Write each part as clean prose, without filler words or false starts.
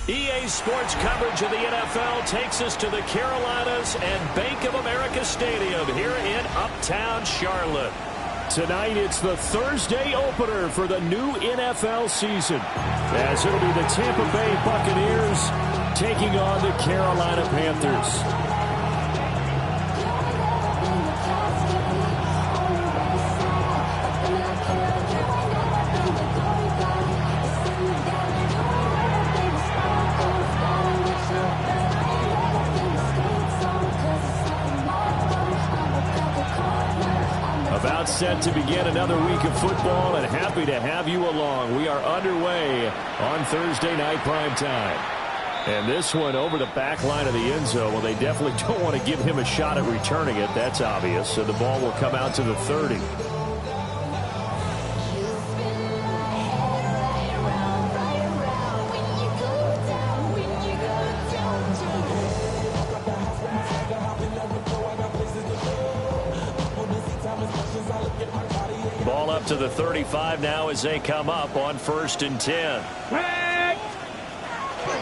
EA Sports coverage of the NFL takes us to the Carolinas and Bank of America Stadium here in Uptown Charlotte. Tonight, it's the Thursday opener for the new NFL season, as it'll be the Tampa Bay Buccaneers taking on the Carolina Panthers. About set to begin another week of football, and happy to have you along. We are underway on Thursday night primetime. And this one over the back line of the end zone. Well, they definitely don't want to give him a shot at returning it. That's obvious. So the ball will come out to the 30. Ball up to the 35 now as they come up on 1st and 10.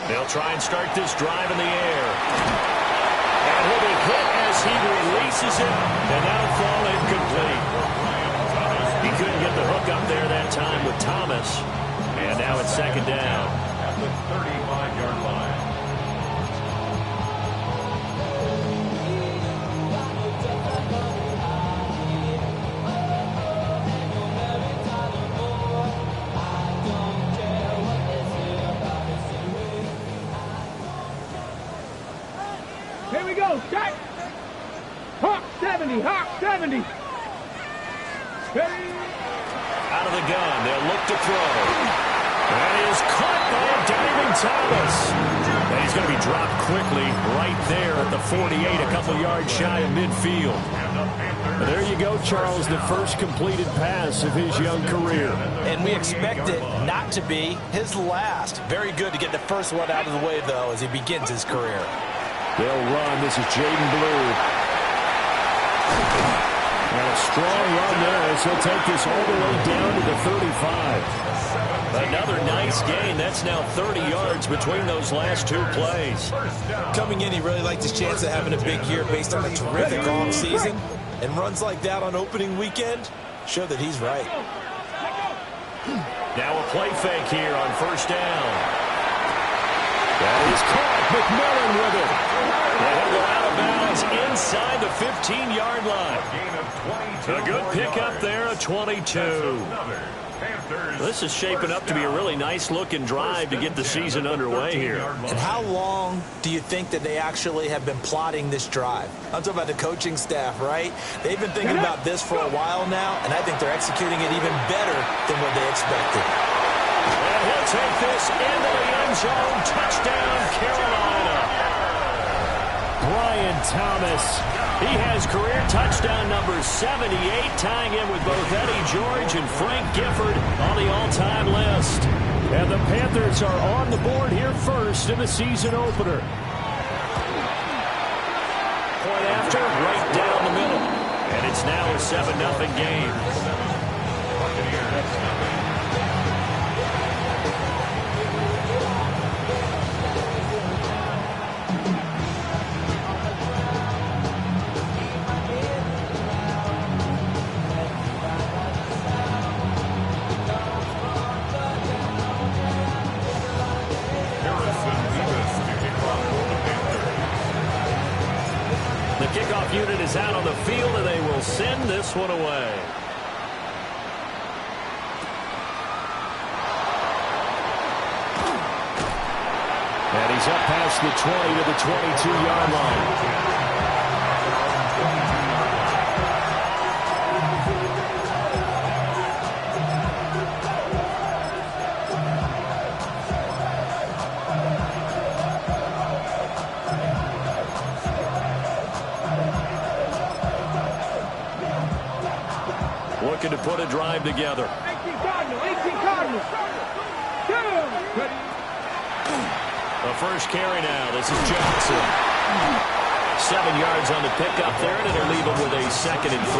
They'll try and start this drive in the air. And he'll be hit as he releases it, and that'll fall incomplete. He couldn't get the hook up there that time with Thomas. And now it's 2nd down. At the 35-yard line. Here we go, Jack. Hawk 70, Hawk 70. Hey. Out of the gun, they'll look to throw. That is caught by a diving Thomas. And he's going to be dropped quickly right there at the 48, a couple yards shy of midfield. But there you go, Charles, the first completed pass of his young career. And we expect it not to be his last. Very good to get the first one out of the way, though, as he begins his career. They'll run. This is Jaden Blue. And a strong run there as he'll take this all the way down to the 35. Another nice gain. That's now 30 yards between those last two plays. Coming in, he really liked his chance of having a big year based on a terrific offseason. And runs like that on opening weekend show that he's right. Now a play fake here on 1st down. That is caught. McMillan with it. And he'll go out of bounds inside the 15-yard line. A good pickup there, a 22. This is shaping up to be a really nice-looking drive to get the season underway here. And how long do you think that they actually have been plotting this drive? I'm talking about the coaching staff, right? They've been thinking about this for a while now, and I think they're executing it even better than what they expected. And he'll take this into the end zone. Touchdown, Carolina. Brian Thomas. He has career touchdown number 78, tying in with both Eddie George and Frank Gifford on the all-time list. And the Panthers are on the board here first in the season opener. Point after, right down the middle. And it's now a 7-0 game. The kickoff unit is out on the field, and they will send this one away. And he's up past the 20 to the 22-yard line. looking to put a drive together. 18 Cardinals, 18 Cardinals. The first carry now. This is Johnson. 7 yards on the pickup there, and it'll leave him with a 2nd and 3.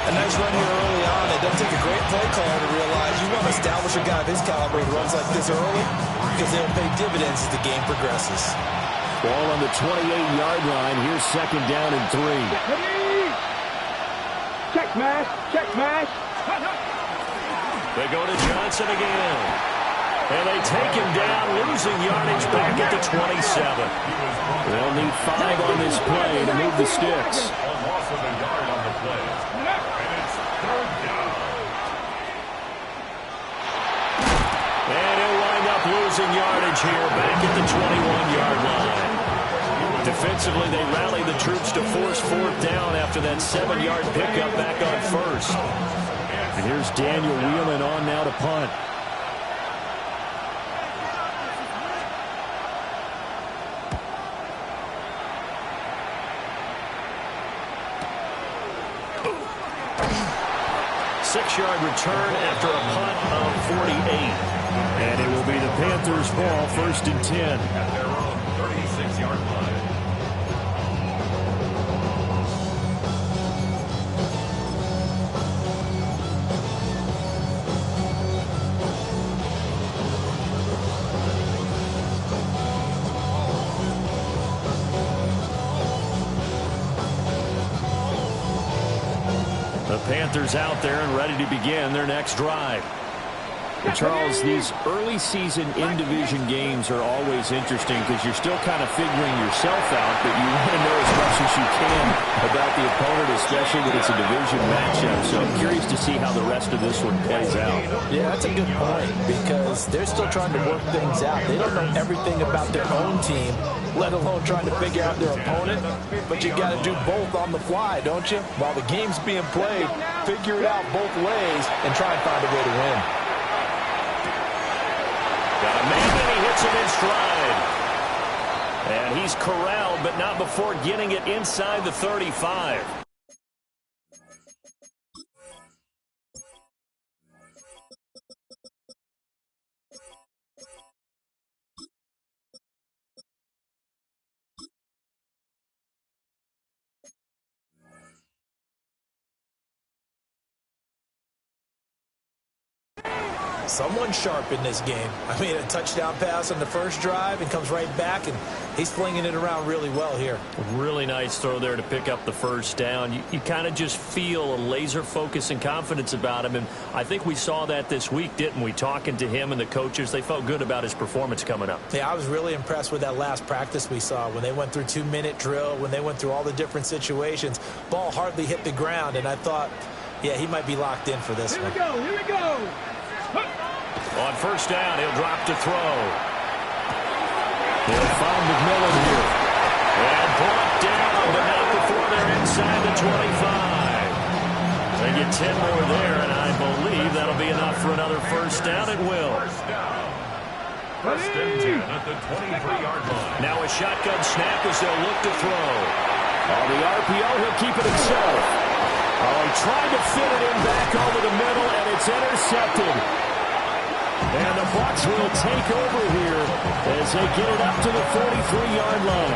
A nice run here early on. It doesn't take a great play caller to realize you want to establish a guy of his caliber who runs like this early because they'll pay dividends as the game progresses. Ball on the 28-yard line. Here's 2nd down and 3. Check smash, check smash. They go to Johnson again. And they take him down, losing yardage back at the 27. They'll need 5 on this play to move the sticks. And he'll wind up losing yardage here back at the 21-yard line. Defensively, they rally the troops to force 4th down after that 7-yard pickup back on 1st. And here's Daniel Wheelan on now to punt. Six-yard return after a punt of 48. And it will be the Panthers' ball, 1st and 10. At their own 36-yard line. The Panthers out there and ready to begin their next drive. And Charles, these early season in-division games are always interesting because you're still kind of figuring yourself out, but you want to know as much as you can about the opponent, especially when it's a division matchup. So I'm curious to see how the rest of this one plays out. Yeah, that's a good point because they're still trying to work things out. They don't know everything about their own team, let alone trying to figure out their opponent. But you got to do both on the fly, don't you? While the game's being played, figure it out both ways and try and find a way to win. Got a man and he hits him in stride. And he's corralled, but not before getting it inside the 35. Someone sharp in this game. I mean, a touchdown pass on the first drive and comes right back, and he's flinging it around really well here. Really nice throw there to pick up the first down. You kind of just feel a laser focus and confidence about him, and I think we saw that this week, didn't we? Talking to him and the coaches, they felt good about his performance coming up. Yeah, I was really impressed with that last practice we saw when they went through 2-minute drill, when they went through all the different situations. Ball hardly hit the ground, and I thought, yeah, he might be locked in for this one. Here we go, here we go. On first down, he'll drop to throw. He'll find McMillan here. And brought down, but not before they're inside the 25. They get 10 more there, and I believe that'll be enough for another first down. It will. First and 10 at the 23-yard line. Now a shotgun snap as they'll look to throw. On the RPO, he'll keep it himself. Oh, he tried to fit it in back over the middle, and it's intercepted. And the Bucs will take over here as they get it up to the 43-yard line.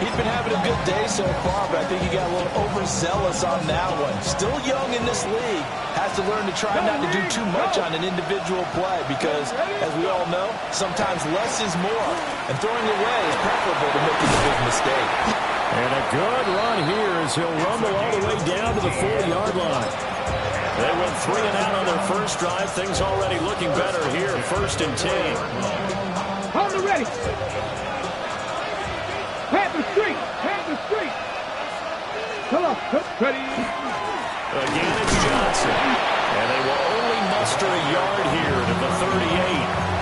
He's been having a good day so far, but I think he got a little overzealous on that one. Still young in this league. Has to learn to try not to do too much on an individual play because, as we all know, sometimes less is more. And throwing away is preferable to making a big mistake. And a good run here as he'll rumble all the way down to the 40-yard line. They went 3 and out on their first drive. Things already looking better here. First and 10. On the ready. Panther Street. Panther Street. Come on. Ready. Again, it's Johnson. And they will only muster a yard here to the 38.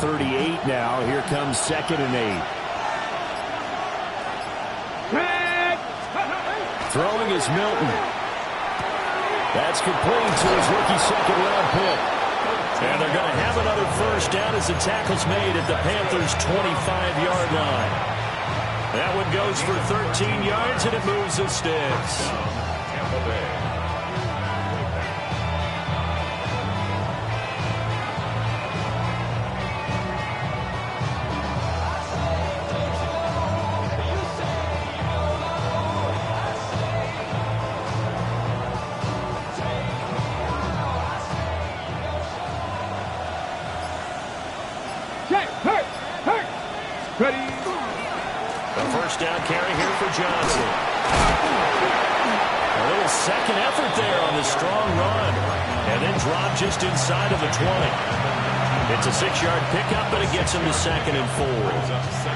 38 now. Here comes 2nd and 8. Throwing is Milton. That's complete to his rookie second-round pick. And they're going to have another first down as the tackle's made at the Panthers' 25-yard line. That one goes for 13 yards, and it moves the sticks. Tampa Bay. Ready. The first down carry here for Johnson. A little second effort there on the strong run. And then drop just inside of the 20. It's a 6-yard pickup, but it gets him to 2nd and 4.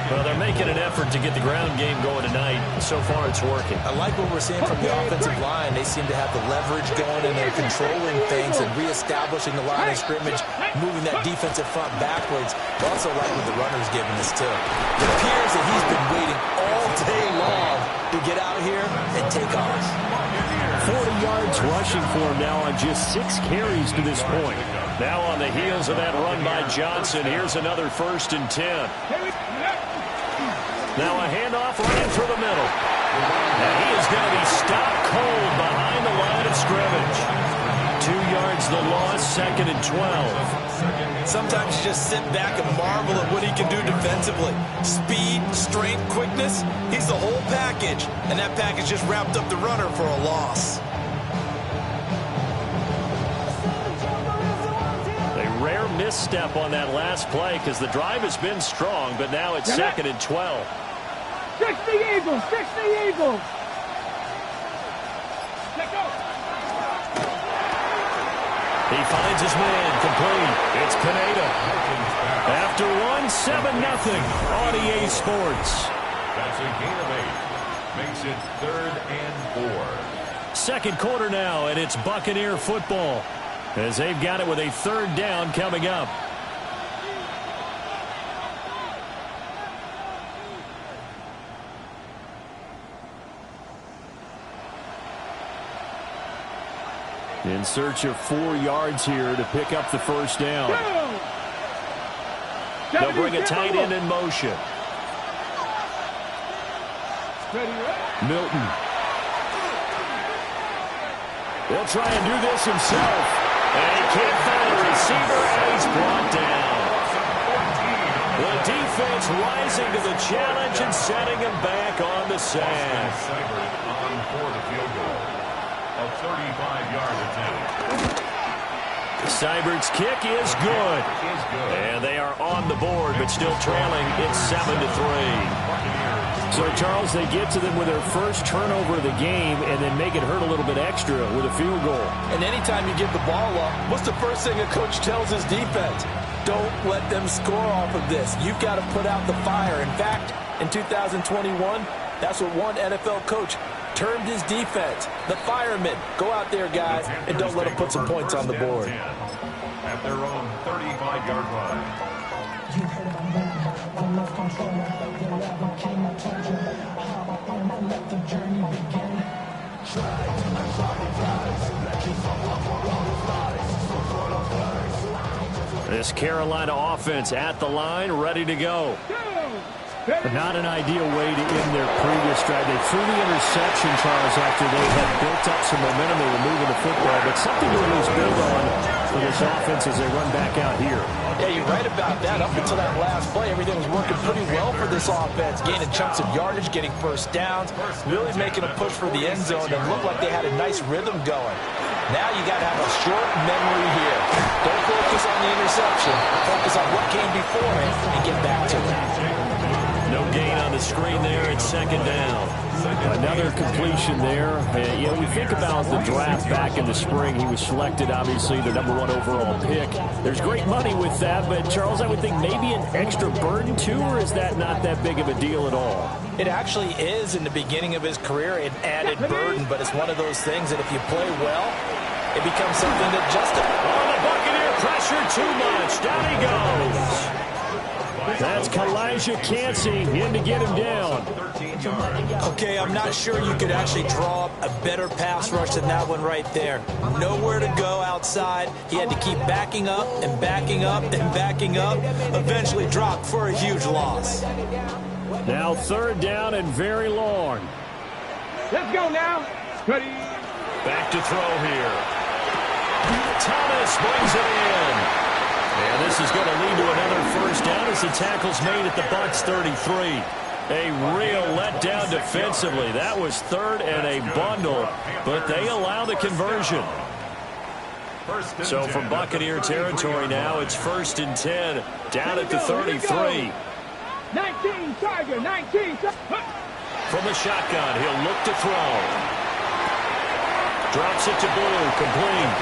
Well, they're making an effort to get the ground game going tonight. So far, it's working. I like what we're seeing from the offensive line. They seem to have the leverage going, and they're controlling things and reestablishing the line of scrimmage, moving that defensive front backwards. I also like what the runner's giving us, too. It appears that he's been waiting all day long to get out here and take off. 40 yards rushing for him now on just 6 carries to this point. Now on the heels of that run by Johnson, here's another 1st and 10. Now a handoff right through the middle. And he is going to be stopped cold behind the line of scrimmage. 2 yards the loss, 2nd and 12. Sometimes you just sit back and marvel at what he can do defensively. Speed, strength, quickness, he's the whole package. And that package just wrapped up the runner for a loss. Rare misstep on that last play because the drive has been strong, but now it's 2nd and 12. 6 the Eagles! 6 the Eagles! Let go! He finds his man, complete. It's Pineda. After 7-0 on EA Sports. That's a gain of 8. Makes it 3rd and 4. Second quarter now, and it's Buccaneer football, as they've got it with a 3rd down coming up. In search of 4 yards here to pick up the first down. They'll bring a tight end in motion. Milton. He'll try and do this himself. And he can't find a receiver, and he's brought down. The defense rising to the challenge and setting him back on the sand. Seibert on for the field goal. A 35-yard attempt. Seibert's kick is good. And they are on the board, but still trailing. It's 7-3. So, Charles, they get to them with their first turnover of the game and then make it hurt a little bit extra with a field goal. And anytime you give the ball up, what's the first thing a coach tells his defense? Don't let them score off of this. You've got to put out the fire. In fact, in 2021, that's what one NFL coach termed his defense. The firemen. Go out there, guys, and don't let them put some points on the board. At their own 35-yard line. You heard my name, I love control, like the lava king, I told you, hop on and let the journey begin. This Carolina offense at the line, ready to go. But not an ideal way to end their previous drive. They threw the interception, Charles, after they had built up some momentum. They were moving the football, but something to at least build on for this offense as they run back out here. Yeah, you're right about that. Up until that last play, everything was working pretty well for this offense. Gaining chunks of yardage, getting first downs, really making a push for the end zone, and looked like they had a nice rhythm going. Now you got to have a short memory here. Don't focus on the interception. Focus on what came before it and get back to it. No gain on the screen there. It's 2nd down. Another completion there. You know, we think about the draft back in the spring. He was selected, obviously, the #1 overall pick. There's great money with that, but, Charles, I would think maybe an extra burden, too, or is that not that big of a deal at all? It actually is in the beginning of his career, an added burden, but it's one of those things that if you play well, it becomes something that justifies. Oh, the Buccaneer pressure too much. Down he goes. That's Kalijah Cansey in to get him down. 13 yards. Okay, I'm not sure you could actually draw up a better pass rush than that one right there. Nowhere to go outside. He had to keep backing up and backing up and backing up. Eventually dropped for a huge loss. Now 3rd down and very long. Let's go now. Ready. Back to throw here. Thomas brings it in. And this is going to lead to another 1st down as the tackle's made at the Bucs 33. A real letdown defensively. That was 3rd and a bundle, but they allow the conversion. So from Buccaneer territory now, it's 1st and 10 down at the 33. 19, Tiger, 19. From the shotgun, he'll look to throw. Drops it to Blue, complete.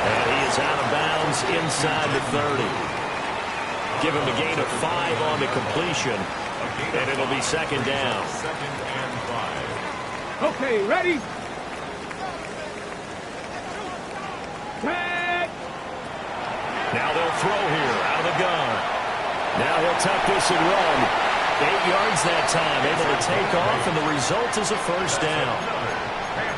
And he is out of bounds inside the 30. Give him a gain of 5 on the completion, and it'll be 2nd down. 2nd and 5. Okay, ready? Tag. Now they'll throw here out of the gun. Now he'll tuck this and run. 8 yards that time, able to take off, and the result is a 1st down.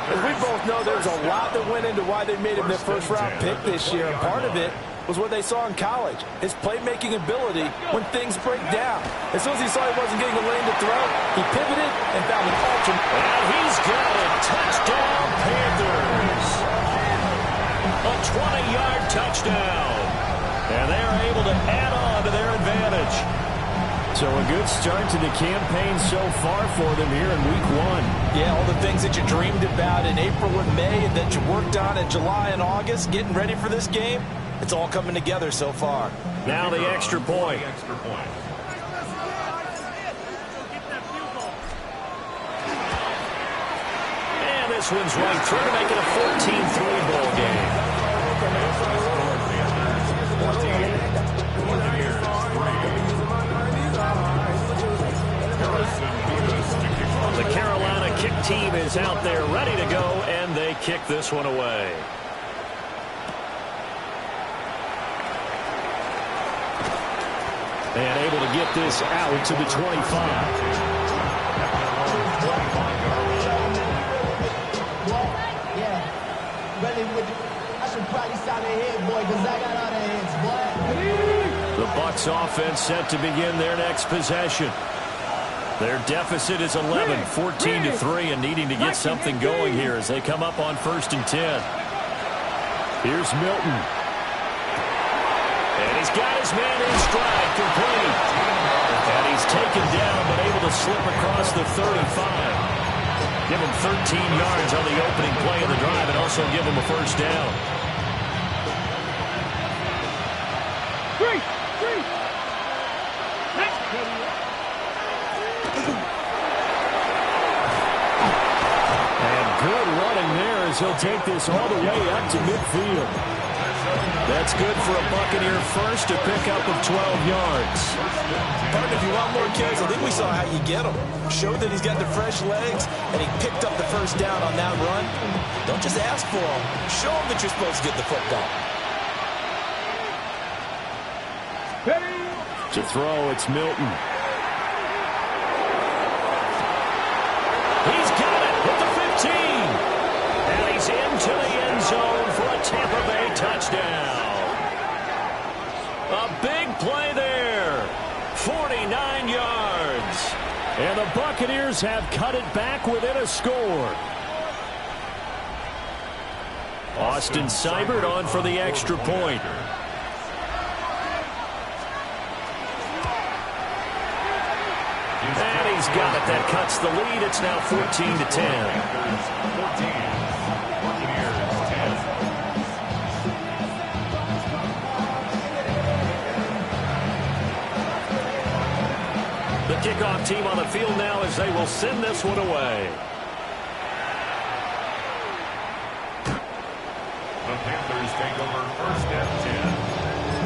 As we both know, there's a lot that went into why they made him their 1st-round pick this year, and part of it was what they saw in college, his playmaking ability when things break down. As soon as he saw he wasn't getting a lane to throw, he pivoted and found an alternate. And he's got it. Touchdown, Panthers. A 20-yard touchdown. And they're able to add on to their advantage. So a good start to the campaign so far for them here in Week 1. Yeah, all the things that you dreamed about in April and May and that you worked on in July and August, getting ready for this game, it's all coming together so far. Now the extra point. And this one's right through to make it a 14-3 ball game. The Carolina kick team is out there ready to go, and they kick this one away. And able to get this out to the 25. The Bucs offense set to begin their next possession. Their deficit is 11, 14-3, and needing to get something going here as they come up on 1st and 10. Here's Milton. And he's got his man in stride, complete. And he's taken down, but able to slip across the 35. Give him 13 yards on the opening play of the drive and also give him a 1st down. He'll take this all the way up to midfield. That's good for a Buccaneer first, a pickup of 12 yards. Partner, if you want more carries, I think we saw how you get him. Showed that he's got the fresh legs, and he picked up the 1st down on that run. Don't just ask for him. Show him that you're supposed to get the football. To throw, it's Milton. He's got it with the 15. And he's into the end zone for a Tampa Bay touchdown. A big play there. 49 yards. And the Buccaneers have cut it back within a score. Austin Seibert on for the extra point. And he's got it. That cuts the lead. It's now 14-10. The kickoff team on the field now as they will send this one away. The Panthers take over 1st and 10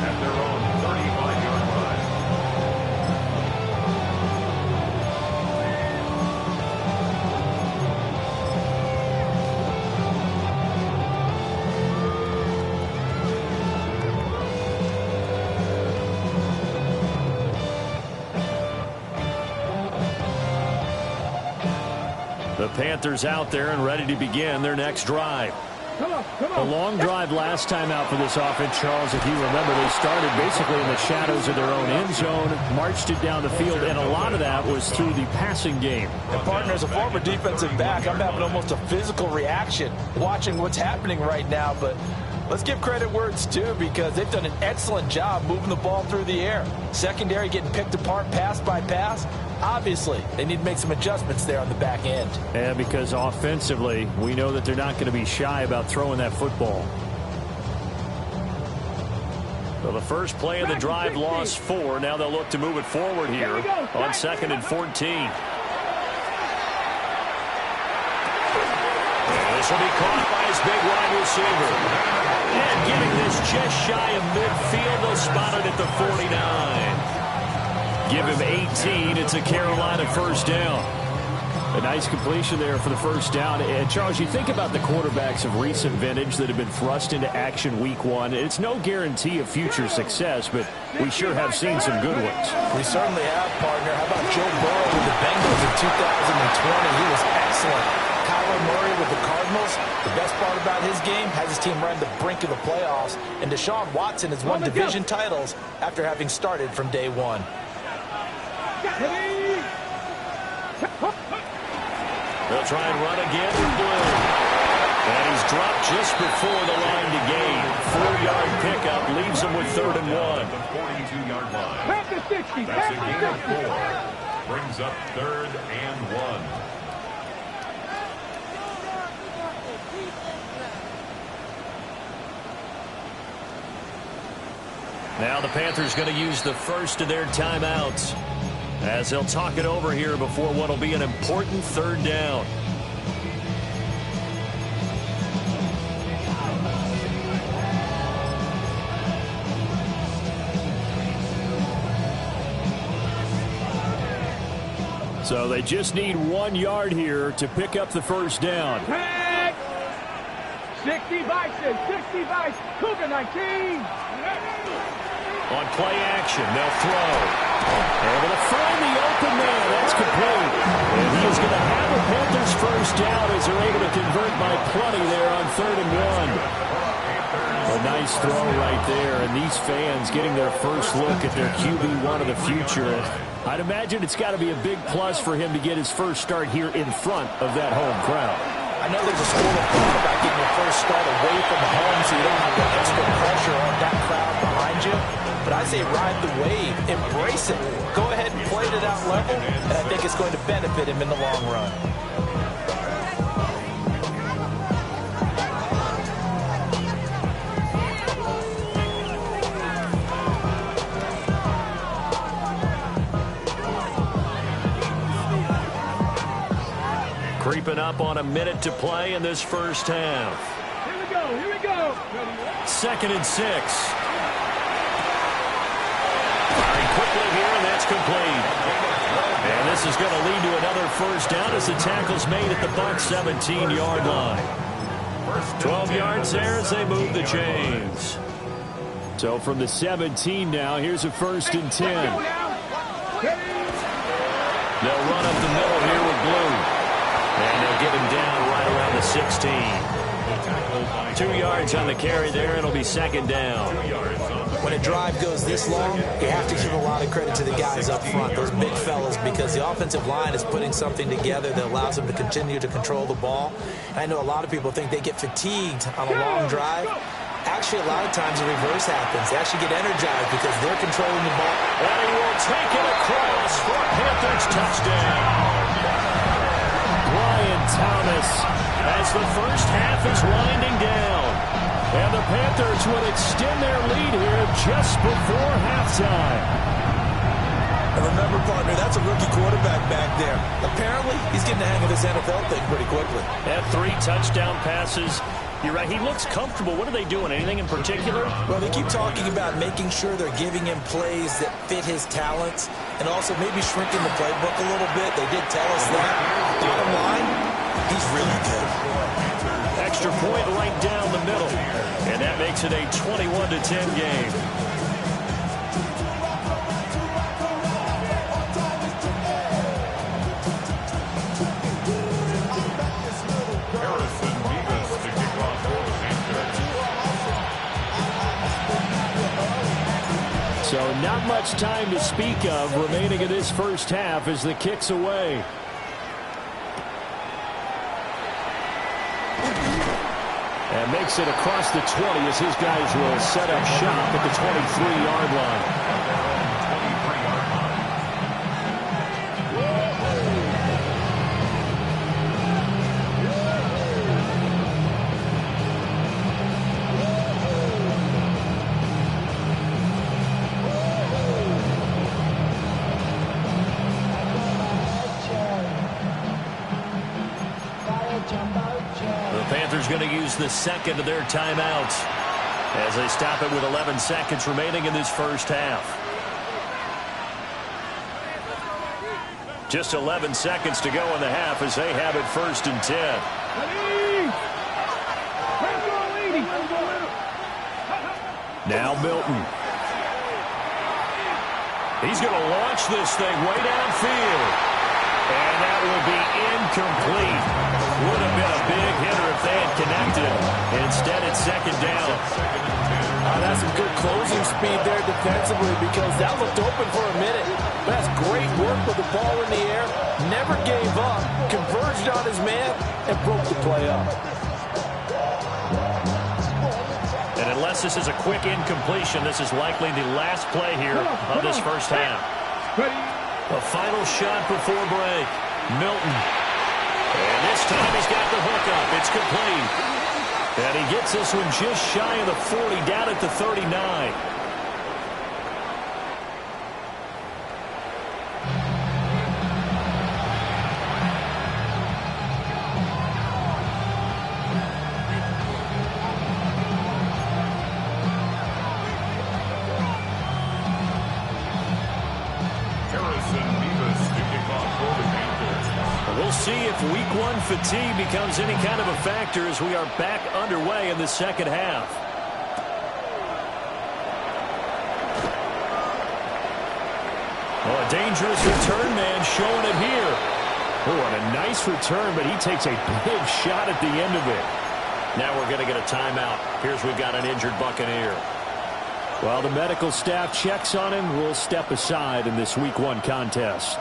at their own 35-yard line. The Panthers out there and ready to begin their next drive. Come on, come A on. long drive last time out for this offense, Charles. If you remember, they started basically in the shadows of their own end zone, marched it down the field, and a lot of that was through the passing game. And partner, as a former defensive back, I'm having almost a physical reaction watching what's happening right now. But let's give credit where it's due, because they've done an excellent job moving the ball through the air. Secondary getting picked apart pass by pass. Obviously, they need to make some adjustments there on the back end. And because offensively, we know that they're not going to be shy about throwing that football. So the first play of the drive lost 4. Now they'll look to move it forward here on 2nd and 14. And this will be caught by his big wide receiver. And getting this just shy of midfield, they'll spot it at the 49. Give him 18. It's a Carolina first down. A nice completion there for the first down. And Charles, you think about the quarterbacks of recent vintage that have been thrust into action week 1. It's no guarantee of future success, but we sure have seen some good ones. We certainly have, partner. How about Joe Burrow with the Bengals in 2020? He was excellent. Kyler Murray with the Cardinals. The best part about his game, has his team right at the brink of the playoffs. And Deshaun Watson has won division titles after having started from day 1. They'll try and run again with Blue. And he's dropped just before the line to gain. 4-yard pickup leaves him with 3rd and 1. The 42-yard line. Back to 60. That's a Back gain to of 60. 4. Brings up 3rd and 1. Now the Panthers going to use the first of their timeouts as they'll talk it over here before what will be an important 3rd down. So they just need 1 yard here to pick up the first down. Tag. 60 Bison. 60 Bison. Cougar 19. On play action, they'll throw. Able to find the open man. That's complete. And he is going to have the Panthers first down as they're able to convert by plenty there on 3rd and 1. A nice throw right there. And these fans getting their first look at their QB1 of the future. I'd imagine it's got to be a big plus for him to get his first start here in front of that home crowd. I know there's a school of thought about getting your first start away from home so you don't have the extra pressure on that crowd behind you. But I say ride the wave. Embrace it. Go ahead and play to that level, and I think it's going to benefit him in the long run. Creeping up on a minute to play in this first half. Here we go. Here we go. 2nd and 6. Firing quickly here, and that's complete. And this is going to lead to another first down as the tackle's made at the Bucs 17-yard line. 12 yards there as they move the chains. So from the 17 now, here's a 1st and 10. They'll run up the middle here with Blue. And they'll get him down right around the 16. 2 yards on the carry there. It'll be 2nd down. When a drive goes this long, you have to give a lot of credit to the guys up front, those big fellas, because the offensive line is putting something together that allows them to continue to control the ball. And I know a lot of people think they get fatigued on a long drive. Actually, a lot of times the reverse happens. They actually get energized because they're controlling the ball. And he will take it across for a Panthers touchdown. Brian Thomas as the first half is winding down. And the Panthers would extend their lead here just before halftime. And remember, partner, that's a rookie quarterback back there. Apparently, he's getting the hang of this NFL thing pretty quickly. Had 3 touchdown passes. You're right, he looks comfortable. What are they doing? Anything in particular? Well, they keep talking about making sure they're giving him plays that fit his talents and also maybe shrinking the playbook a little bit. They did tell us that. Bottom line, he's really good. Extra point right down the middle. And that makes it a 21-10 game. So not much time to speak of remaining in this first half as the kick's away. And makes it across the 20 as his guys will set up shop at the 23-yard line. Going to use the second of their timeouts as they stop it with 11 seconds remaining in this first half. Just 11 seconds to go in the half as they have it 1st and 10. Now Milton. He's going to launch this thing way downfield. And that will be incomplete. Would have been a big hitter if they had connected. Instead, it's 2nd down. That's some good closing speed there defensively because that looked open for a minute. That's great work with the ball in the air. Never gave up. Converged on his man and broke the play up. And unless this is a quick incompletion, this is likely the last play here of this first half. A final shot before break. Milton. And this time he's got the hook up. It's complete. And he gets this one just shy of the 40, down at the 39. We'll see if week 1 fatigue becomes any kind of a factor as we are back underway in the second half. Oh, a dangerous return man showing it here. Oh, and a nice return, but he takes a big shot at the end of it. Now we're going to get a timeout. Here's we've got an injured Buccaneer. While the medical staff checks on him, we'll step aside in this week 1 contest.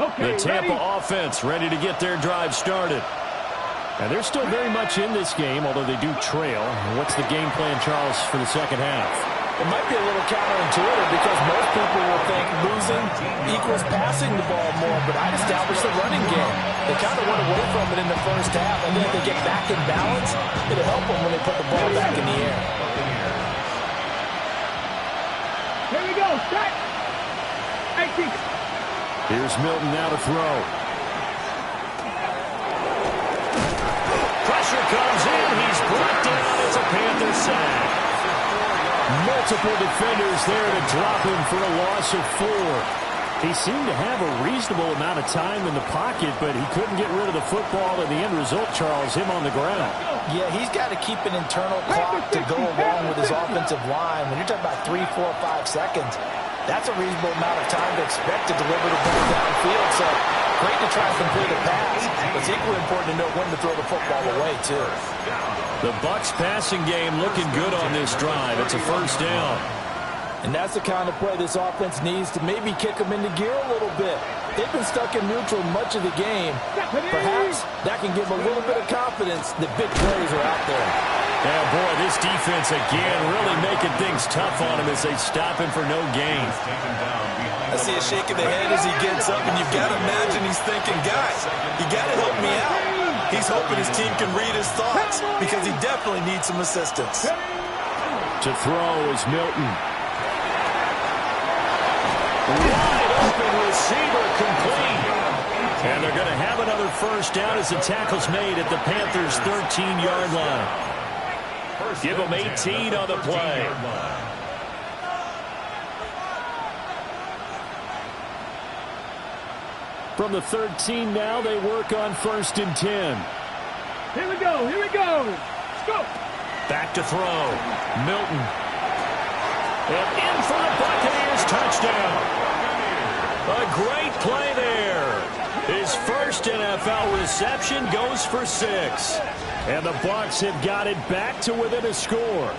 Okay, the Tampa ready? offense ready to get their drive started. And they're still very much in this game, although they do trail. What's the game plan, Charles, for the second half? It might be a little counterintuitive because most people will think losing equals passing the ball more, but I'd establish the running game. They kind of went away from it in the first half, and then if they get back in balance, it'll help them when they put the ball back in the air. Here we go. Set. 18. Here's Milton now to throw. Pressure comes in. He's brought down. It's a Panther sack. Multiple defenders there to drop him for a loss of 4. He seemed to have a reasonable amount of time in the pocket, but he couldn't get rid of the football, and the end result, Charles, him on the ground. Yeah, he's got to keep an internal clock to go along with his offensive line. When you're talking about 3, 4, 5 seconds, that's a reasonable amount of time to expect to deliver the ball downfield. So great to try to complete a pass, but it's equally important to know when to throw the football away, too. The Bucs passing game looking good on this drive. It's a 1st down. And that's the kind of play this offense needs to maybe kick them into gear a little bit. They've been stuck in neutral much of the game. Perhaps that can give them a little bit of confidence that big plays are out there. Yeah, boy, this defense again really making things tough on him as they stop him for no gain. I see a shake of the head as he gets up, and you've got to imagine he's thinking, guys, you got to help me out. He's hoping his team can read his thoughts because he definitely needs some assistance. To throw is Milton. Wide open receiver complete. And they're going to have another 1st down as the tackle's made at the Panthers' 13-yard line. Give them 18 on the play. From the 13 now, they work on 1st and 10. Here we go. Here we go. Let's go. Back to throw. Milton. And in for the Buccaneers touchdown. A great play there. His first NFL reception goes for 6. And the Bucs have got it back to within a score.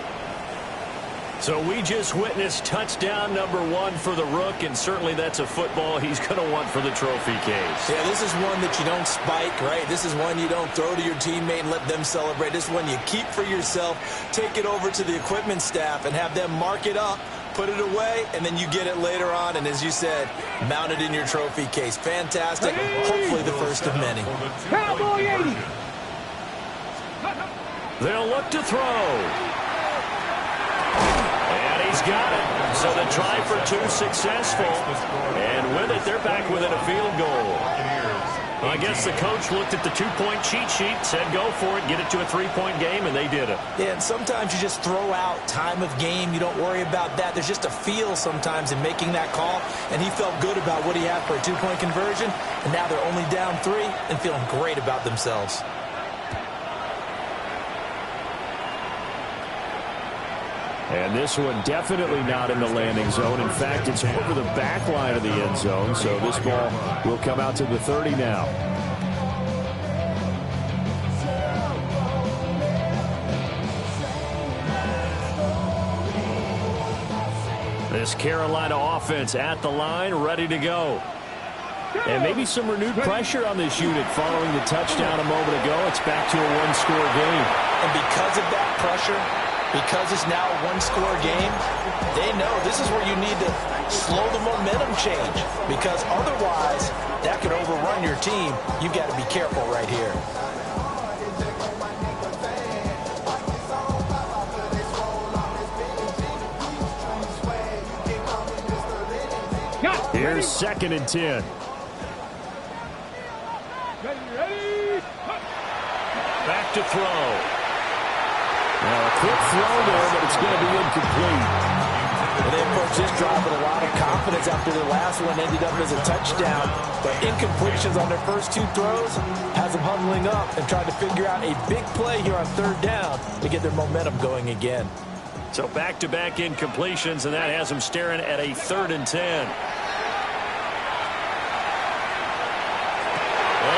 So we just witnessed touchdown number 1 for the Rook, and certainly that's a football he's going to want for the trophy case. Yeah, this is one that you don't spike, right? This is one you don't throw to your teammate and let them celebrate. This is one you keep for yourself, take it over to the equipment staff and have them mark it up, put it away, and then you get it later on, and as you said, mount it in your trophy case. Fantastic. Hopefully the first of many. Cowboy 80. They'll look to throw. And he's got it. So the try for 2 successful. And with it, they're back within a field goal. Well, I guess the coach looked at the 2-point cheat sheet, said go for it, get it to a 3-point game, and they did it. Yeah, and sometimes you just throw out time of game. You don't worry about that. There's just a feel sometimes in making that call, and he felt good about what he had for a 2-point conversion, and now they're only down 3 and feeling great about themselves. And this one definitely not in the landing zone. In fact, it's over the back line of the end zone. So this ball will come out to the 30 now. This Carolina offense at the line, ready to go. And maybe some renewed pressure on this unit following the touchdown a moment ago. It's back to a one-score game. And because of that pressure, because it's now a one-score game, they know this is where you need to slow the momentum change, because otherwise that could overrun your team. You've got to be careful right here. Here's 2nd and 10. Ready. Back to throw. Now a quick throw there, but it's going to be incomplete. And they approached this drive with a lot of confidence after the last one ended up as a touchdown. But incompletions on their first 2 throws has them huddling up and trying to figure out a big play here on 3rd down to get their momentum going again. So back-to-back incompletions, and that has them staring at a 3rd and 10.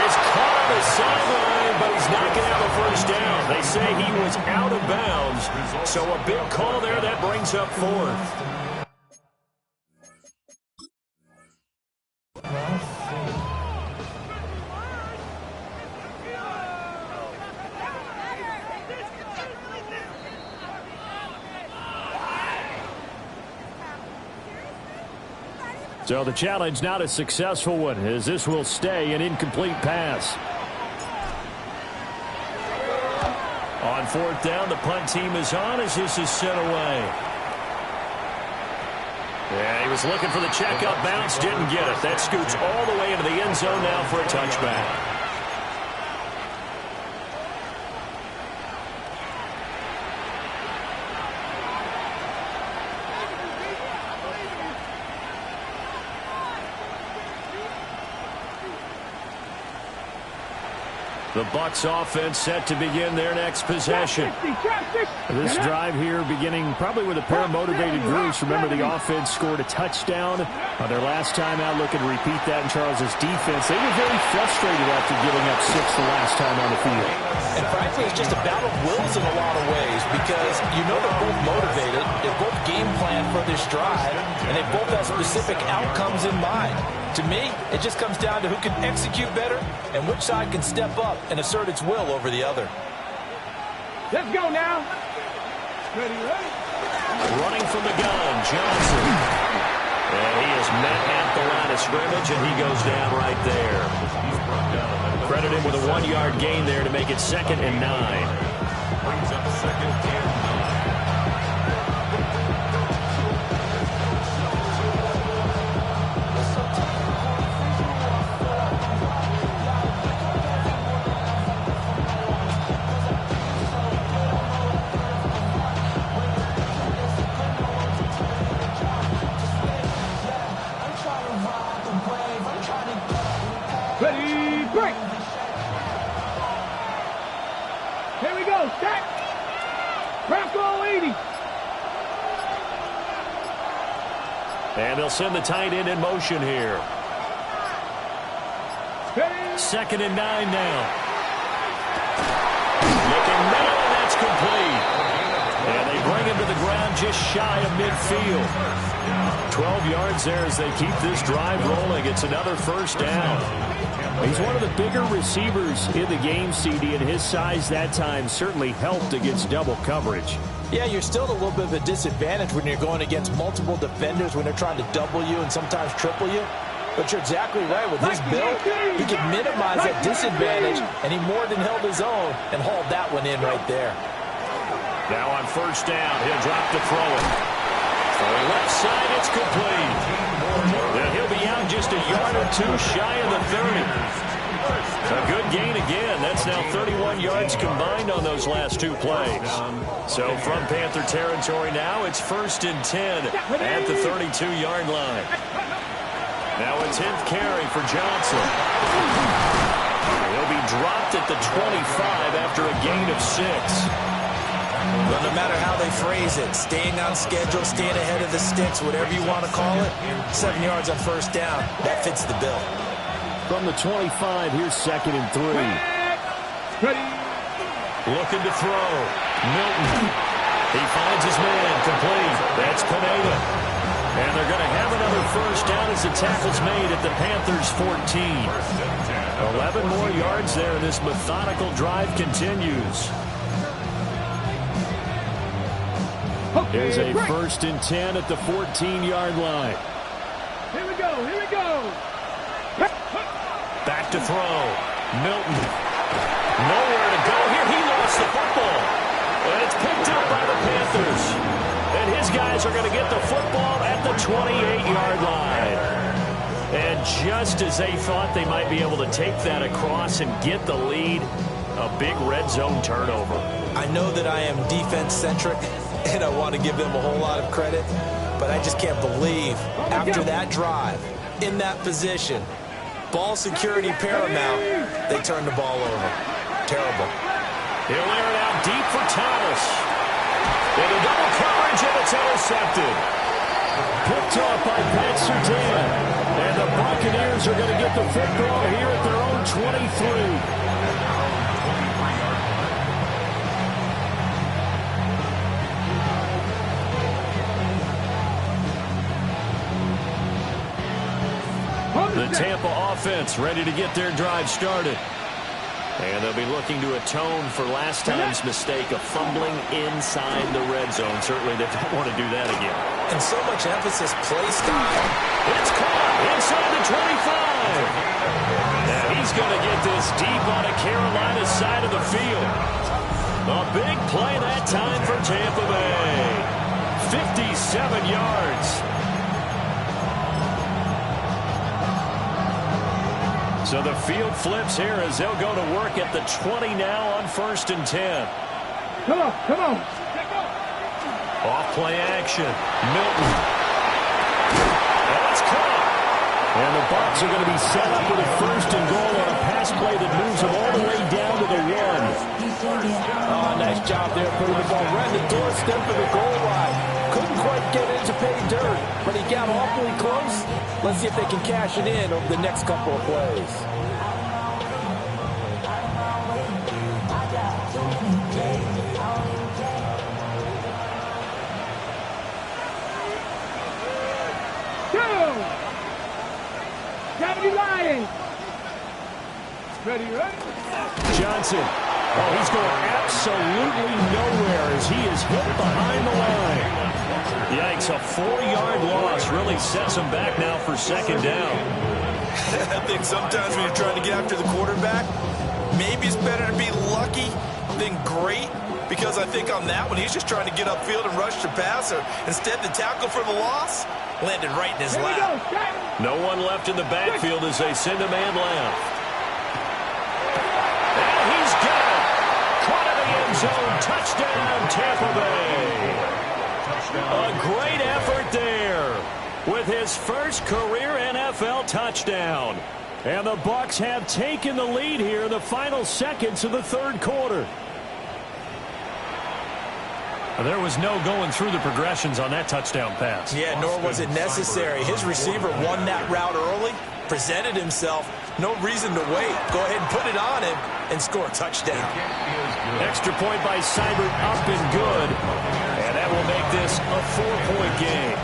It's caught on the sideline, but he's not going to have a first down. They say he was out of bounds, so a big call there that brings up 4th. So the challenge not a successful one, as this will stay an incomplete pass. On 4th down, the punt team is on as this is sent away. Yeah, he was looking for the checkup bounce, didn't get it. That scoots all the way into the end zone now for a touchback. The Bucs offense set to begin their next possession. This drive here beginning probably with a pair of motivated groups. Remember, the offense scored a touchdown on their last time out. Looking to repeat that in Charles's defense. They were very frustrated after giving up 6 the last time on the field. And frankly, it's just a battle of wills in a lot of ways, because you know they're both motivated. They're both game planned for this drive, and they both have specific outcomes in mind. To me, it just comes down to who can execute better and which side can step up and assert its will over the other. Let's go now. Ready. Running from the gun, Johnson. And he is met at the line of scrimmage, and he goes down right there. Credit him with a 1-yard gain there to make it 2nd and 9. Brings up 2nd and 9. Ready, break. Here we go, stack. Bronco 80. And they'll send the tight end in motion here. 2nd and 9 now. Looking middle, and that's complete. And they bring him to the ground just shy of midfield. 12 yards there as they keep this drive rolling. It's another first down. He's one of the bigger receivers in the game, CD, and his size that time certainly helped against double coverage. Yeah, you're still at a little bit of a disadvantage when you're going against multiple defenders when they're trying to double you and sometimes triple you. But you're exactly right. With his build, he can minimize that disadvantage, and he more than held his own and hauled that one in right there. Now on first down, he'll drop to throw it. For the left side, it's complete. Now he'll be out just a yard or two shy of the 30. A good gain again. That's now 31 yards combined on those last two plays. So from Panther territory now, it's 1st and 10 at the 32-yard line. Now a 10th carry for Johnson. He'll be dropped at the 25 after a gain of 6. Well, no matter how they phrase it, staying on schedule, staying ahead of the sticks, whatever you want to call it, 7 yards on first down, that fits the bill. From the 25, here's 2nd and 3. Ready. Looking to throw. Milton. He finds his man complete. That's Pineda. And they're going to have another first down as the tackle's made at the Panthers' 14. 11 more yards there. This methodical drive continues. Here's a 1st and 10 at the 14-yard line. Here we go. Here we go. Back to throw. Milton. Nowhere to go here. He lost the football. And it's picked up by the Panthers. And his guys are going to get the football at the 28-yard line. And just as they thought they might be able to take that across and get the lead, a big red zone turnover. I know that I am defense-centric, and I want to give them a whole lot of credit, but I just can't believe after that drive, in that position, ball security paramount, they turn the ball over. Terrible. He'll air it out deep for Thomas. And a double coverage, and it's intercepted. Picked off by Pat Surtain. And the Buccaneers are going to get the football here at their own 23. The Tampa offense ready to get their drive started. And they'll be looking to atone for last time's mistake of fumbling inside the red zone. Certainly they don't want to do that again. And so much emphasis play style. It's caught inside the 25. And he's going to get this deep on a Carolina side of the field. A big play that time for Tampa Bay. 57 yards. So the field flips here as they'll go to work at the 20 now on 1st and 10. Come on, come on. Off play action. Milton. And it's caught. And the Bucs are going to be set up with a 1st and goal on a pass play that moves them all the way down to the 1. Oh, nice job there putting the ball right in the doorstep of the goal line. Couldn't quite get it to pay dirt, but he got awfully close. Let's see if they can cash it in over the next couple of plays. Go! Gravity Lions! Ready, ready? Johnson. Oh, he's going absolutely nowhere as he is hit behind the line. Yikes, a 4-yard loss really sets him back now for 2nd down. I think sometimes when you're trying to get after the quarterback, maybe it's better to be lucky than great, because I think on that one, he's just trying to get upfield and rush the passer. Instead, the tackle for the loss landed right in his lap. No one left in the backfield as they send a man left. And he's got it. Caught in the end zone. Touchdown, Tampa Bay. A great effort there with his first career NFL touchdown. And the Bucs have taken the lead here in the final seconds of the 3rd quarter. There was no going through the progressions on that touchdown pass. Yeah, nor was it necessary. His receiver won that route early, presented himself, No reason to wait. Go ahead and put it on him and score a touchdown. Extra point by Seibert, up and good. And that will make this a 4-point game.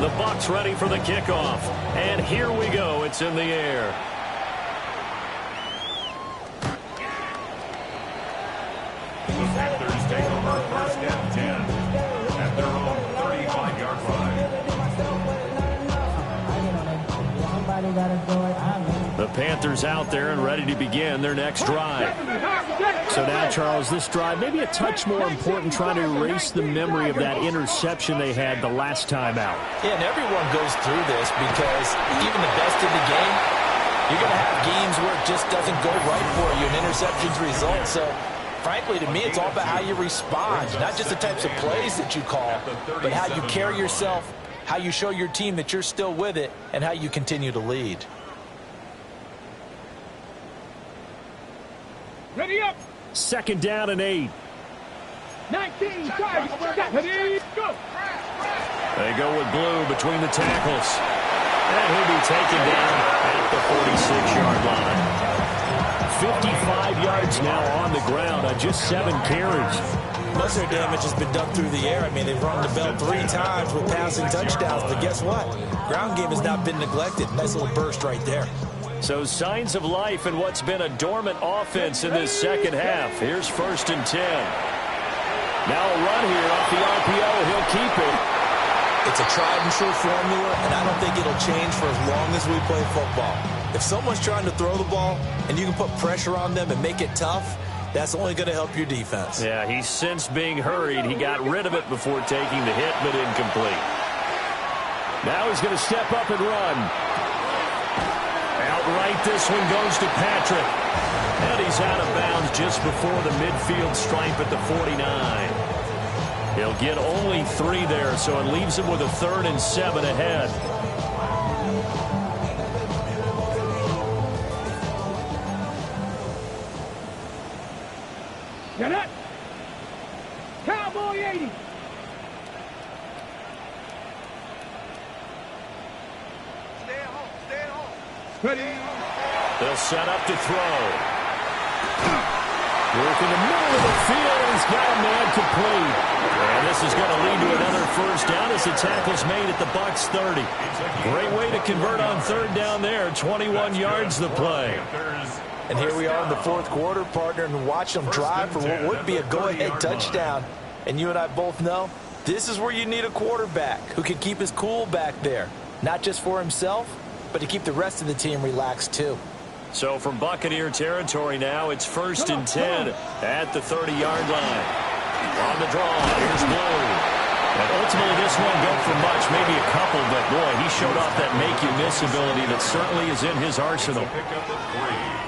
The Bucs ready for the kickoff. And here we go. It's in the air. The Panthers take over first and 10 at their own 35-yard line. The Panthers out there and ready to begin their next drive. So now, Charles, this drive maybe a touch more important, trying to erase the memory of that interception they had the last time out. Yeah, and everyone goes through this because even the best in the game, you're going to have games where it just doesn't go right for you, and interceptions result. So, frankly, to me, it's all about how you respond, not just the types of plays that you call, but how you carry yourself, how you show your team that you're still with it, and how you continue to lead. Ready up. 2nd down and 8. 19, target. Ready, go. They go with Blue between the tackles. And he'll be taken down at the 46-yard line. 55 yards now on the ground on just 7 carries. Most of their damage has been done through the air. I mean, they've rung the bell 3 times with passing touchdowns. But guess what? Ground game has not been neglected. Nice little burst right there. So signs of life in what's been a dormant offense in this second half. Here's 1st and 10. Now a run here off the RPO. He'll keep it. It's a tried and true formula, and I don't think it'll change for as long as we play football. If someone's trying to throw the ball and you can put pressure on them and make it tough, that's only going to help your defense. Yeah, he's since being hurried. He got rid of it before taking the hit, but incomplete. Now he's going to step up and run. Outright, this one goes to Patrick. And he's out of bounds just before the midfield stripe at the 49. He'll get only 3 there, so it leaves him with a 3rd and 7 ahead. Get it. Cowboy 80. Ready. They'll set up to throw. Lurk in the middle of the field. He's got a man complete. And this is going to lead to another 1st down as the tackle's made at the Bucs 30. Great way to convert on 3rd down there. 21 yards the play. And here we are in the 4th quarter, partner, and watch them drive for what would be a go-ahead touchdown. And you and I both know this is where you need a quarterback who can keep his cool back there. Not just for himself, but to keep the rest of the team relaxed too. So from Buccaneer territory now, it's 1st and 10 at the 30-yard line. On the draw, here's Blue. And ultimately, this won't go for much, maybe a couple, but boy, he showed off that make-you-miss ability that certainly is in his arsenal.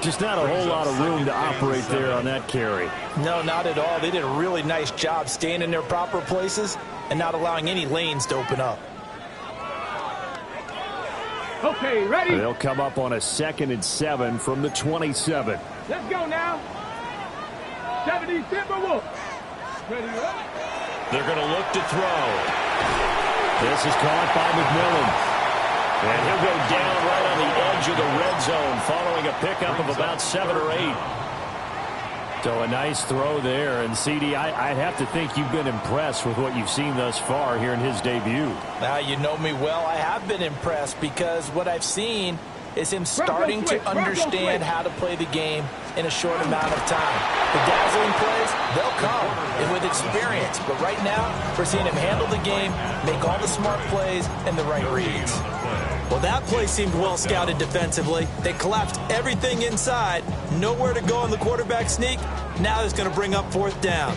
Just not a whole lot of room to operate there on that carry. No, not at all. They did a really nice job staying in their proper places and not allowing any lanes to open up. Okay, ready? They'll come up on a 2nd and 7 from the 27. Let's go now. 70 Timberwolves. Ready up. They're going to look to throw. This is caught by McMillan. And he'll go down right on the edge of the red zone following a pickup of about 7 or 8. So a nice throw there. And, CD, I'd have to think you've been impressed with what you've seen thus far here in his debut. Now, you know me well. I have been impressed because what I've seen is him starting to understand how to play the game in a short amount of time. The dazzling plays, they'll come, and with experience. But right now, we're seeing him handle the game, make all the smart plays, and the right reads. Well, that play seemed well scouted defensively. They collapsed everything inside. Nowhere to go on the quarterback sneak. Now it's going to bring up 4th down.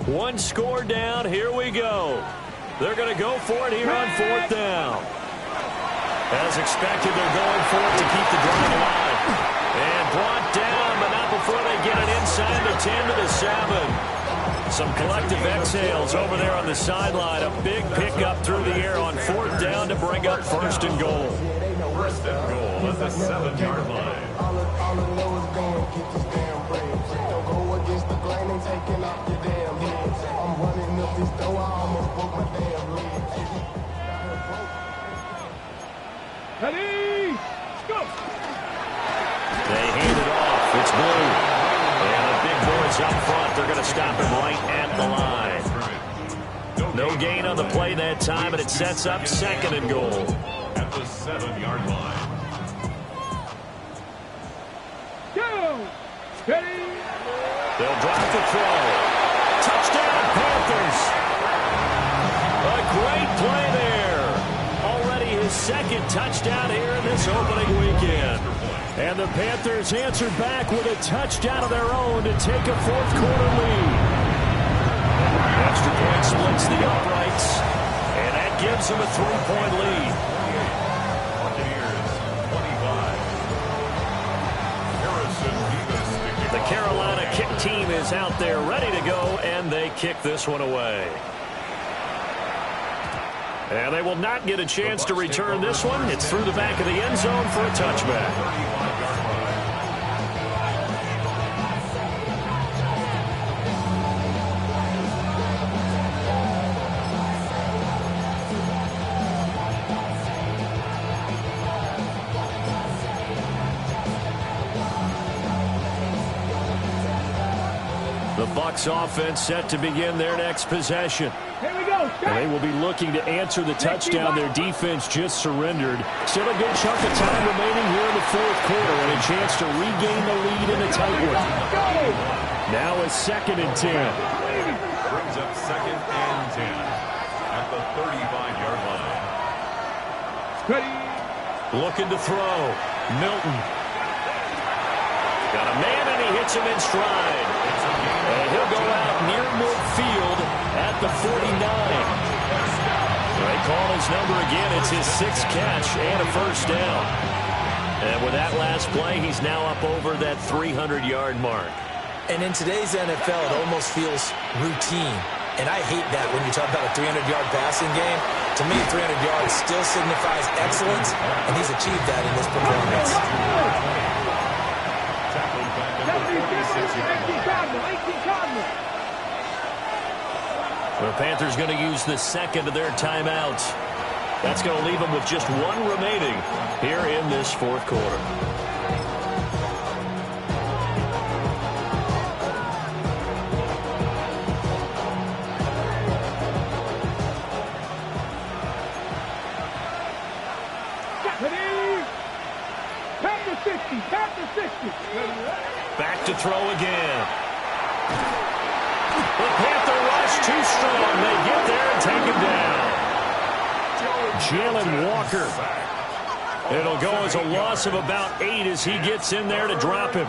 One score down. Here we go. They're going to go for it here on 4th down. As expected, they're going for it to keep the drive alive. And brought down, but not before they get it inside the 10 to the 7. Some collective exhales over there on the sideline. A big pickup through the air on 4th down to bring up 1st and goal. First and goal at the 7-yard line. All I know is go and get this damn bread. Don't go against the grain and taking off your damn head. I'm running up this door, I almost broke my damn leg. Ready? Go! They hand it off. It's Blue. And the big boys up front. They're going to stop him right at the line. No gain on the play that time, and it sets up second and goal. At the 7-yard line. Go! Ready? They'll drop the throw. Touchdown, Panthers. A great play there. Already his second touchdown here in this opening weekend. And the Panthers answered back with a touchdown of their own to take a fourth quarter lead. Extra point splits the uprights, and that gives them a 3-point lead. Buccaneers, 25. The Carolina kick team is out there ready to go, and they kick this one away. And they will not get a chance to return this one. It's through the back of the end zone for a touchback. The Bucs offense set to begin their next possession. Here we go. And they will be looking to answer the touchdown their defense just surrendered. Still a good chunk of time remaining here in the fourth quarter and a chance to regain the lead in a tight one. Now a 2nd and 10. Brings up 2nd and 10 at the 35-yard line. Ready? Looking to throw. Milton. Got a man and he hits him in stride. And he'll go out near midfield at the 49. They call his number again. It's his 6th catch and a first down. And with that last play, he's now up over that 300-yard mark. And in today's NFL, it almost feels routine. And I hate that when you talk about a 300-yard passing game. To me, 300 yards still signifies excellence, and he's achieved that in this performance. The Panthers going to use the second of their timeouts. That's going to leave them with just one remaining here in this fourth quarter. Back to throw again. The Panther rush too strong. They get there and take him down. Jalen Walker. It'll go as a loss of about 8 as he gets in there to drop him.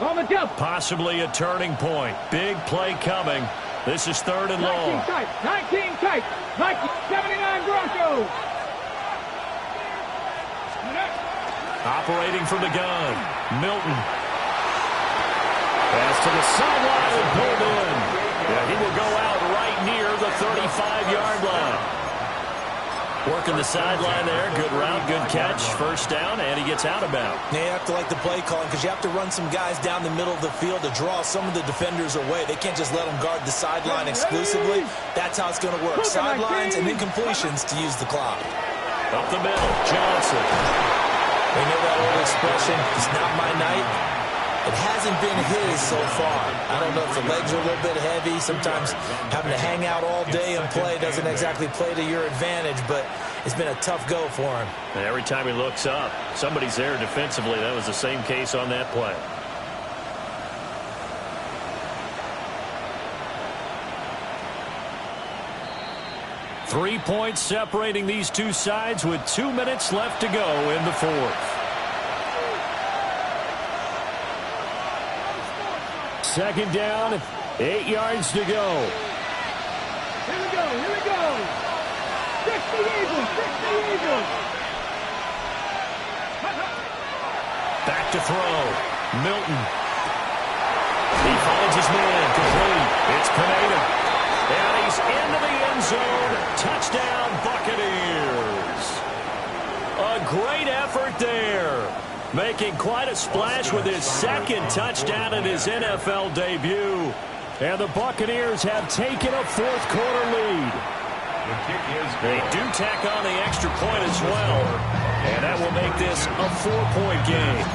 On the jump. Possibly a turning point. Big play coming. This is 3rd and long. 19 tight. 19 tight. 79 Broncos. Operating from the gun. Milton. Pass to the sideline and pulled in. Yeah, he will go out right near the 35-yard line. Working the sideline there. Good route, good catch. First down, and he gets out of bounds. Now you have to like the play calling because you have to run some guys down the middle of the field to draw some of the defenders away. They can't just let them guard the sideline exclusively. That's how it's going to work. Sidelines and then completions to use the clock. Up the middle, Johnson. We know that old expression, it's not my night. It hasn't been his so far. I don't know if the legs are a little bit heavy. Sometimes having to hang out all day and play doesn't exactly play to your advantage, but it's been a tough go for him. And every time he looks up, somebody's there defensively. That was the same case on that play. Three points separating these two sides with 2 minutes left to go in the fourth. Second down, 8 yards to go. Here we go, here we go. 60 Eagles, 60 Eagles. Back to throw. Milton. He finds his man complete. It's Pineda. And he's into the end zone. Touchdown, Buccaneers. A great effort there. Making quite a splash with his second touchdown in his NFL debut. And the Buccaneers have taken a fourth-quarter lead. They do tack on the extra point as well. And that will make this a 4-point game.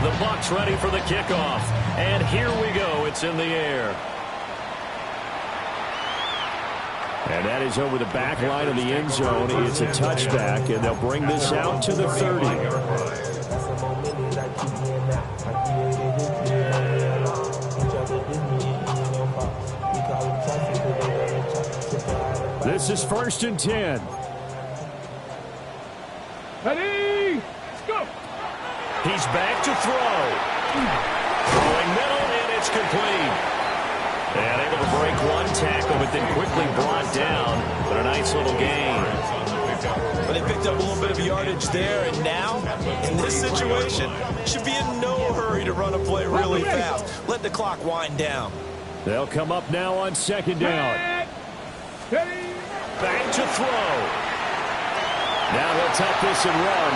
The Bucs ready for the kickoff. And here we go. It's in the air. And that is over the back line of the end zone. It's a touchback, and they'll bring this out to the 30. This is 1st and 10. Ready? Let's go. He's back to throw. Throwing middle, and it's complete. And able to break one tackle, but then quickly brought down. But a nice little gain. But they picked up a little bit of yardage there, and now, in this situation, should be in no hurry to run a play really fast. Let the clock wind down. They'll come up now on 2nd down. Back to throw. Now he'll tuck this and run.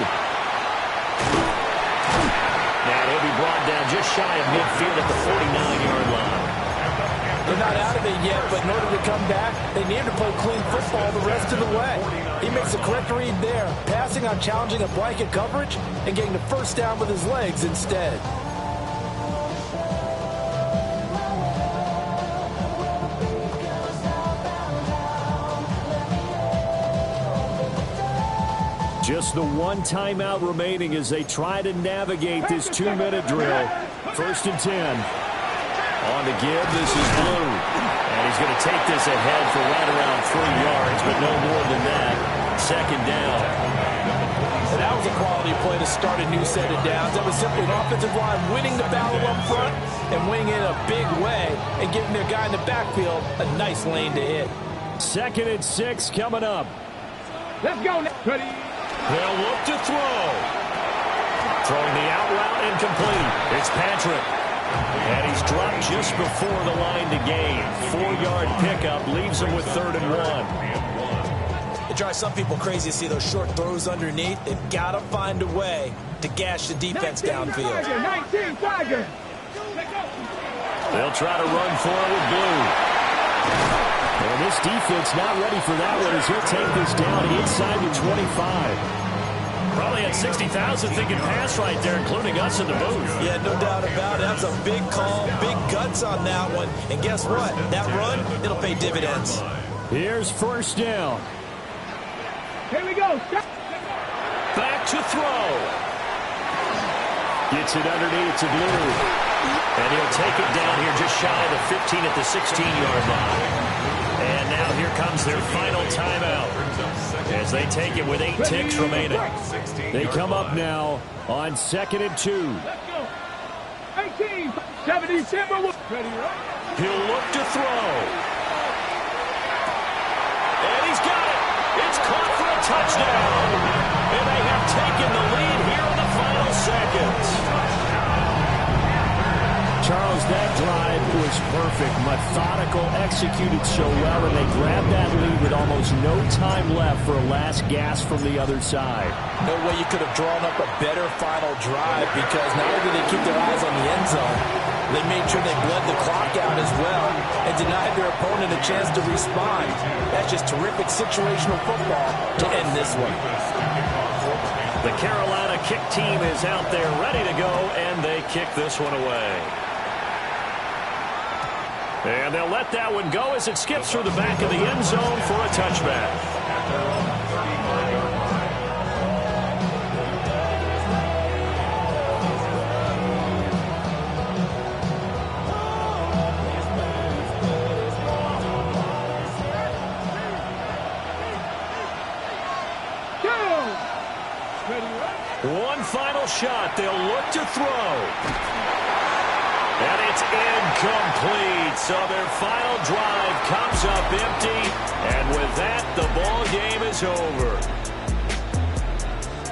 Now he'll be brought down just shy of midfield at the 49-yard line. They're not out of it yet, but in order to come back, they need to play clean football the rest of the way. He makes a correct read there, passing on challenging a blanket coverage and getting the first down with his legs instead. Just the one timeout remaining as they try to navigate this 2-minute drill. 1st and 10. On the give, this is Blue. And he's going to take this ahead for right around 3 yards, but no more than that. 2nd down. And that was a quality play to start a new set of downs. That was simply an offensive line winning the battle up front and winning it in a big way and giving their guy in the backfield a nice lane to hit. 2nd and 6 coming up. Let's go. Ready? They'll look to throw. Throwing the out route incomplete. It's Patrick. And he's dropped just before the line to gain. 4-yard pickup leaves him with 3rd and 1. It drives some people crazy to see those short throws underneath. They've got to find a way to gash the defense downfield. 19 Tiger. They'll try to run for it with Blue. And this defense not ready for that one as he'll take this down inside the 25. Probably had 60,000 thinking pass right there, including us in the booth. Yeah, no doubt about it. That's a big call, big guts on that one. And guess what? That run, it'll pay dividends. Here's 1st down. Here we go. Back to throw. Gets it underneath to Blue. And he'll take it down here just shy of the 15 at the 16-yard line. And now here comes their final timeout as they take it with 8 ticks remaining. They come up now on 2nd and 2. Let's go. 18, 70, Timberwolves. Ready, right? He'll look to throw. And he's got it. It's caught for a touchdown. And they have taken the lead here in the final seconds. Charles, that drive was perfect. Methodical, executed so well, and they grabbed that lead with almost no time left for a last gasp from the other side. No way you could have drawn up a better final drive because not only did they keep their eyes on the end zone, they made sure they bled the clock out as well and denied their opponent a chance to respond. That's just terrific situational football to end this one. The Carolina kick team is out there ready to go, and they kick this one away. And they'll let that one go as it skips through the back of the end zone for a touchback. One final shot. They'll look to throw. And it's incomplete. So their final drive comes up empty. And with that, the ball game is over.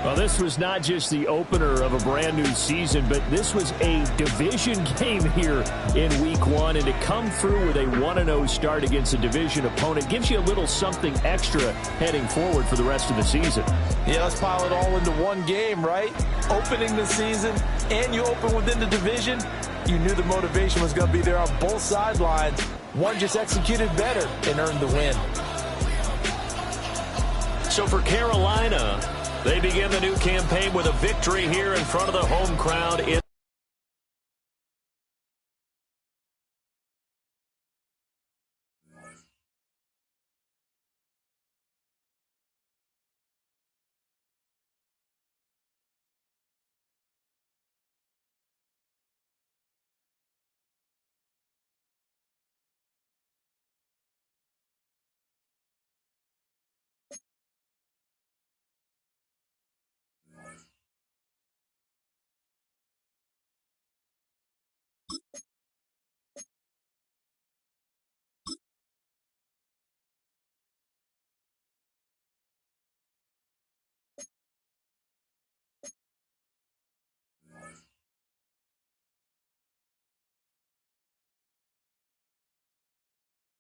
Well, this was not just the opener of a brand new season, but this was a division game here in week 1. And to come through with a 1-0 start against a division opponent gives you a little something extra heading forward for the rest of the season. Yeah, let's pile it all into one game, right? Opening the season, and you open within the division. You knew the motivation was going to be there on both sidelines. One just executed better and earned the win. So for Carolina, they begin the new campaign with a victory here in front of the home crowd.